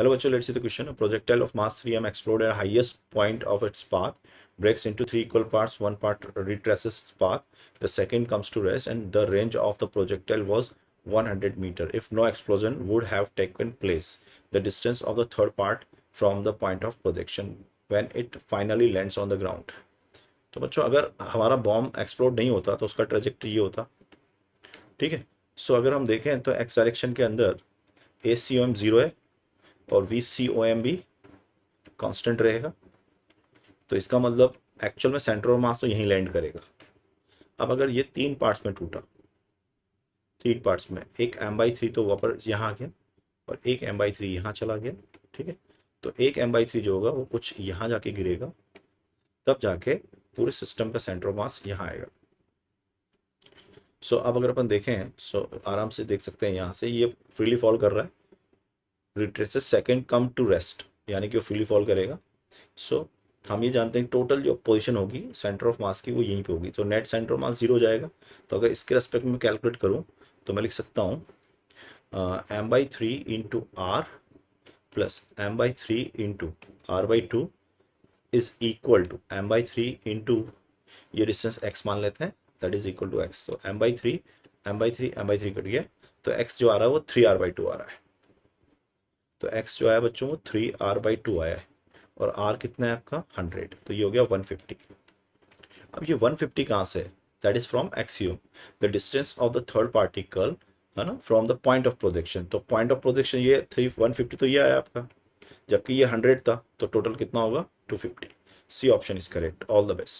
Hello बच्चों, let's see the question. A projectile of mass 3m exploded at highest point of its path, breaks into three equal parts. One part retraces its path, the second comes to rest, and the range of the projectile was 100 meter. If no explosion would have taken place, the distance of the third part from the point of projection when it finally lands on the ground. तो बच्चों, अगर हमारा bomb explode नहीं होता तो उसका trajectory ये होता, ठीक है। सो अगर हम देखें तो एक्स डायरेक्शन के अंदर ACOM 0 है और VCOM भी कांस्टेंट रहेगा, तो इसका मतलब एक्चुअल में सेंटर ऑफ मास तो यहीं लैंड करेगा। अब अगर ये तीन पार्ट्स में टूटा, तीन पार्ट्स में, एक m/3 तो वापस यहाँ आ गया और एक m/3 यहाँ चला गया, ठीक है। तो एक m/3 जो होगा वो कुछ यहाँ जाके गिरेगा, तब जाके पूरे सिस्टम का सेंटर ऑफ मास यहाँ आएगा। सो अब अगर अपन देखें, सो आराम से देख सकते हैं, यहाँ से ये फ्रीली फॉल कर रहा है, retraces second come to rest, यानी कि वो फ्रीली फॉल करेगा। सो हम ये जानते हैं टोटल जो पोजीशन होगी सेंटर ऑफ मास की वो यहीं पे होगी, तो नेट सेंटर ऑफ मास 0 हो जाएगा। तो अगर इसके रेस्पेक्ट में कैलकुलेट करूँ तो मैं लिख सकता हूँ m/3 into R plus m/3 into r/2 is equal to m/3 into ये डिस्टेंस x मान लेते हैं, that is equal to x। तो m/3 m/3 कट गया, तो x जो आ रहा है वो 3r/2 आ रहा है। तो x जो आया बच्चों वो 3r/2 आया है, और r कितना है आपका 100, तो ये हो गया 150। अब ये 150 कहाँ से है? That is from axiom, the distance of the third particle, है ना, from the point of projection. तो पॉइंट ऑफ प्रोजेक्शन ये 150 तो ये आया आपका, जबकि ये 100 था, तो टोटल कितना होगा 250। C option is correct. All the best.